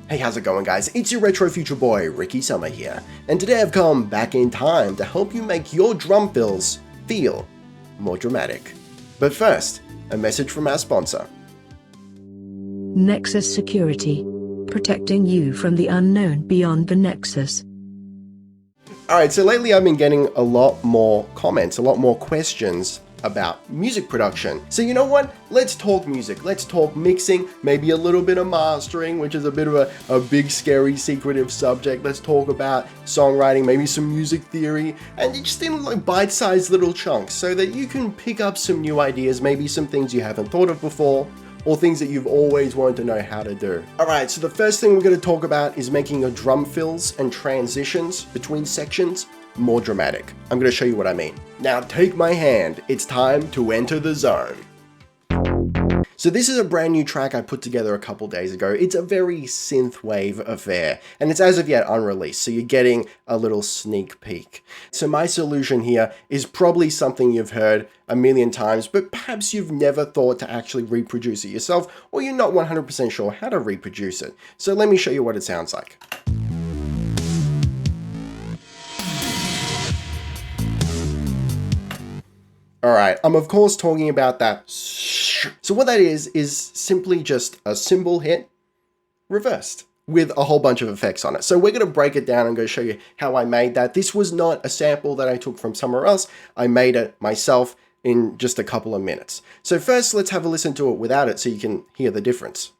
Hey, how's it going, guys? It's your retro future boy, Ricky Summer here, and today I've come back in time to help you make your drum fills feel more dramatic. But first, a message from our sponsor. Nexus Security. Protecting you from the unknown beyond the Nexus. Alright, so lately I've been getting a lot more comments, a lot more questions about music production. So you know what? Let's talk music. Let's talk mixing, maybe a little bit of mastering, which is a bit of a big, scary, secretive subject. Let's talk about songwriting, maybe some music theory, and just in like bite-sized little chunks so that you can pick up some new ideas, maybe some things you haven't thought of before, or things that you've always wanted to know how to do. Alright, so the first thing we're going to talk about is making your drum fills and transitions between sections more dramatic. I'm going to show you what I mean. Now take my hand, it's time to enter the zone. So this is a brand new track I put together a couple days ago. It's a very synthwave affair, and it's as of yet unreleased, so you're getting a little sneak peek. So my solution here is probably something you've heard a million times, but perhaps you've never thought to actually reproduce it yourself, or you're not 100% sure how to reproduce it. So let me show you what it sounds like. Alright, I'm of course talking about that. So what that is simply just a cymbal hit reversed with a whole bunch of effects on it. So we're going to break it down and go show you how I made that. This was not a sample that I took from somewhere else. I made it myself in just a couple of minutes. So first, let's have a listen to it without it so you can hear the difference.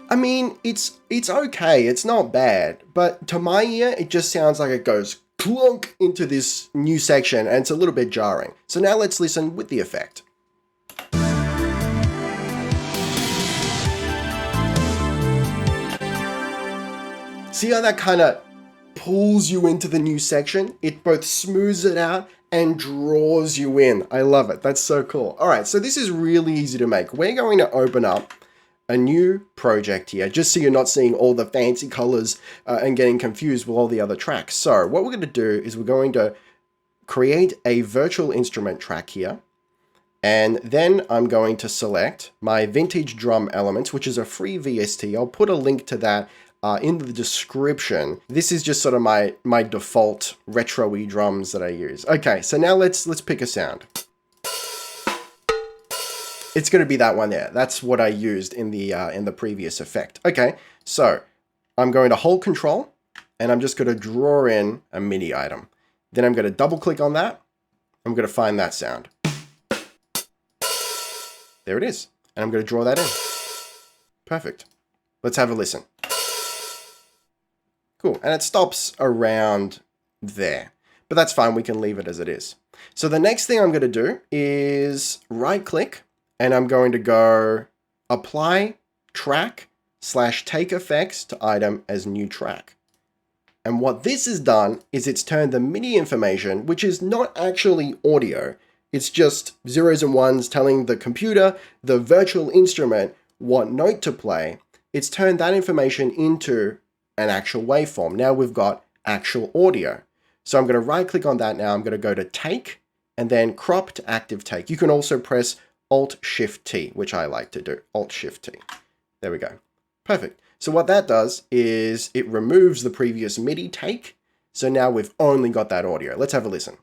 I mean, it's okay, it's not bad, but to my ear, it just sounds like it goes clunk into this new section, and it's a little bit jarring. So now let's listen with the effect. See how that kind of pulls you into the new section? It both smooths it out and draws you in. I love it. That's so cool. All right, so this is really easy to make. We're going to open up a new project here, just so you're not seeing all the fancy colors and getting confused with all the other tracks. So what we're going to do is we're going to create a virtual instrument track here. And then I'm going to select my vintage drum elements, which is a free VST. I'll put a link to that in the description. This is just sort of my default retro-y drums that I use. Okay, so now let's pick a sound. It's going to be that one there. That's what I used in the previous effect. Okay, so I'm going to hold Control, and I'm just going to draw in a MIDI item. Then I'm going to double click on that. I'm going to find that sound. There it is. And I'm going to draw that in. Perfect. Let's have a listen. Cool. And it stops around there. But that's fine. We can leave it as it is. So the next thing I'm going to do is right click. And I'm going to go apply track / take effects to item as new track. And what this has done is it's turned the MIDI information, which is not actually audio. It's just zeros and ones telling the computer, the virtual instrument, what note to play. It's turned that information into an actual waveform. Now we've got actual audio. So I'm going to right click on that now. I'm going to go to take and then crop to active take. You can also press Alt-Shift-T, which I like to do. Alt-Shift-T. There we go. Perfect. So what that does is it removes the previous MIDI take. So now we've only got that audio. Let's have a listen.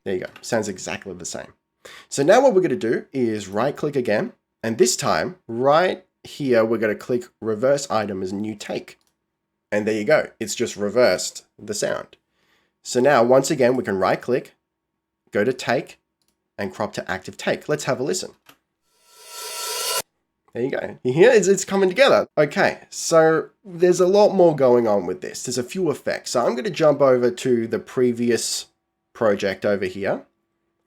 There you go. Sounds exactly the same. So now what we're going to do is right click again. And this time, right here, we're going to click reverse item as new take. And there you go. It's just reversed the sound. So now, once again, we can right click, go to take, and crop to active take. Let's have a listen. There you go. You hear it's coming together. Okay, so there's a lot more going on with this. There's a few effects. So I'm going to jump over to the previous project over here.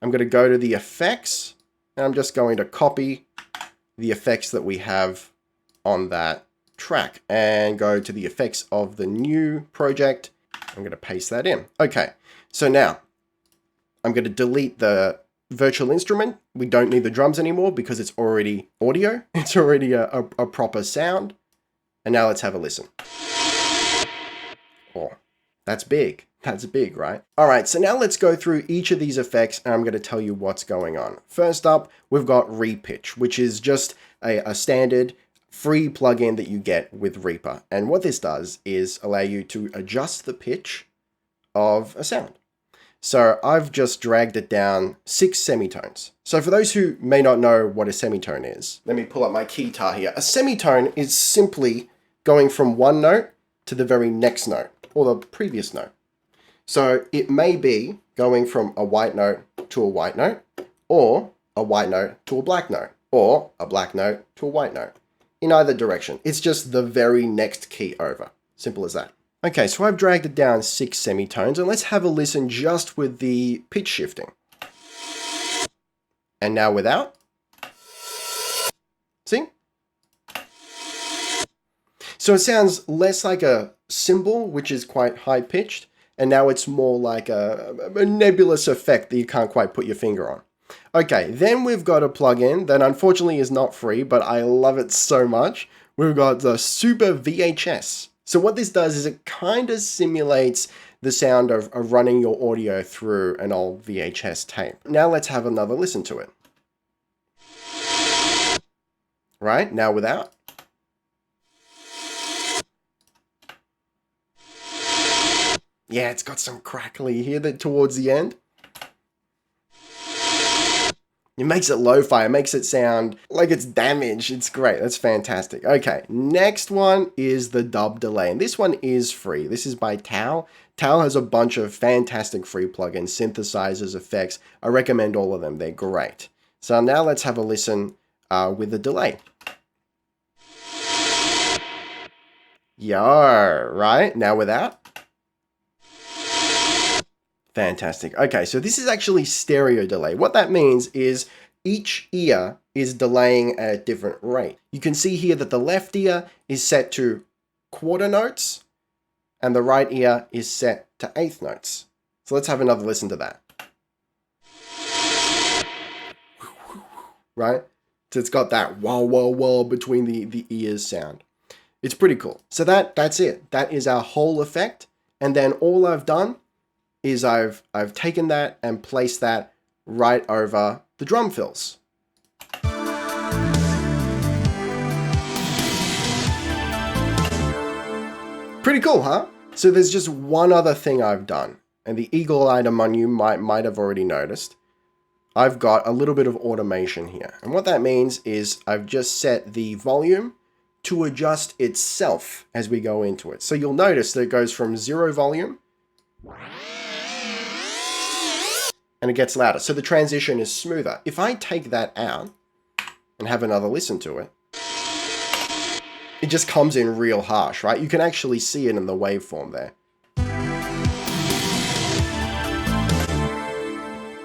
I'm going to go to the effects, and I'm just going to copy the effects that we have on that track and go to the effects of the new project. I'm going to paste that in. Okay, so now I'm going to delete the virtual instrument. We don't need the drums anymore because it's already audio. It's already a proper sound. And now let's have a listen. Oh, that's big. That's big, right? All right, so now let's go through each of these effects and I'm going to tell you what's going on. First up, we've got repitch, which is just a standard free plugin that you get with Reaper. And what this does is allow you to adjust the pitch of a sound. So I've just dragged it down 6 semitones. So for those who may not know what a semitone is, let me pull up my keytar here. A semitone is simply going from one note to the very next note, or the previous note. So it may be going from a white note to a white note, or a white note to a black note, or a black note to a white note. In either direction. It's just the very next key over. Simple as that. Okay, so I've dragged it down 6 semitones, and let's have a listen just with the pitch shifting. And now without. See? So it sounds less like a cymbal, which is quite high-pitched, and now it's more like a nebulous effect that you can't quite put your finger on. Okay, then we've got a plugin that unfortunately is not free, but I love it so much. We've got the Super VHS. So what this does is it kind of simulates the sound of running your audio through an old VHS tape. Now let's have another listen to it. Right, now without. Yeah, it's got some crackly here towards the end. It makes it lo-fi, it makes it sound like it's damaged. It's great, that's fantastic. Okay, next one is the dub delay, and this one is free. This is by Tao. Tao has a bunch of fantastic free plugins, synthesizers, effects. I recommend all of them, they're great. So now let's have a listen with the delay. Yo, right? Now without. Fantastic. Okay, so this is actually stereo delay. What that means is each ear is delaying at a different rate. You can see here that the left ear is set to quarter notes and the right ear is set to eighth notes. So let's have another listen to that. Right? So it's got that wah, wah, wah between the ears sound. It's pretty cool. So that's it. That is our whole effect. And then all I've done is I've taken that and placed that right over the drum fills. Pretty cool, huh? So there's just one other thing I've done, and the eagle eyed among you might have already noticed. I've got a little bit of automation here. And what that means is I've just set the volume to adjust itself as we go into it. So you'll notice that it goes from 0 volume and it gets louder. So the transition is smoother. If I take that out and have another listen to it, it just comes in real harsh, right? You can actually see it in the waveform there.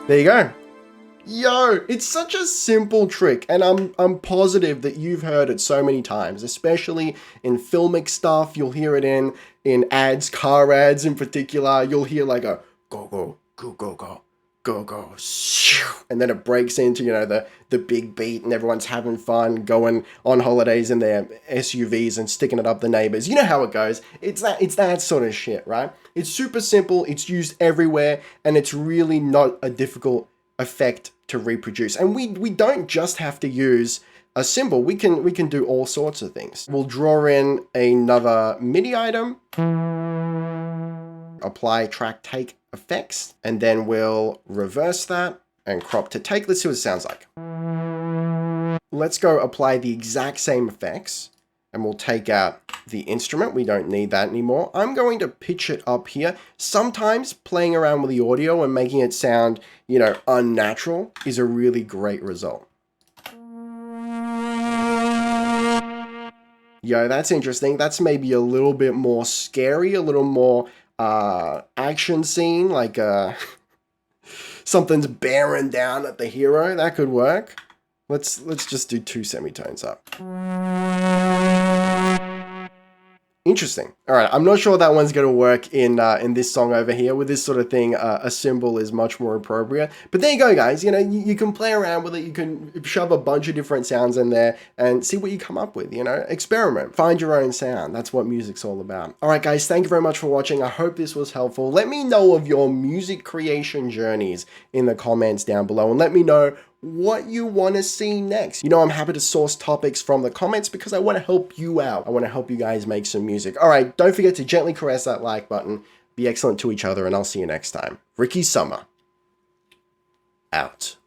There you go. Yo, it's such a simple trick, and I'm positive that you've heard it so many times, especially in filmic stuff. You'll hear it in ads, car ads in particular. You'll hear like a go, go, go, go, go, go, go, shoo, and then it breaks into, you know, the big beat and everyone's having fun, going on holidays in their SUVs and sticking it up the neighbors. You know how it goes. It's that sort of shit, right? It's super simple, it's used everywhere, and it's really not a difficult effect to reproduce. And we don't just have to use a cymbal. We can do all sorts of things. We'll draw in another MIDI item, apply track take effects, and then we'll reverse that and crop to take. Let's see what it sounds like. Let's go apply the exact same effects, and we'll take out the instrument. We don't need that anymore. I'm going to pitch it up here. Sometimes playing around with the audio and making it sound, you know, unnatural is a really great result. Yo, that's interesting. That's maybe a little bit more scary, a little more action scene, like something's bearing down at the hero. That could work. Let's just do 2 semitones up. Interesting. All right, I'm not sure that one's going to work in this song over here. With this sort of thing, a cymbal is much more appropriate. But there you go, guys. You know, you can play around with it. You can shove a bunch of different sounds in there and see what you come up with. You know, experiment, find your own sound. That's what music's all about. All right, guys. Thank you very much for watching. I hope this was helpful. Let me know of your music creation journeys in the comments down below, and let me know what you want to see next. You know, I'm happy to source topics from the comments because I want to help you out. I want to help you guys make some music. All right, don't forget to gently caress that like button. Be excellent to each other, and I'll see you next time. Ricky Summer, out.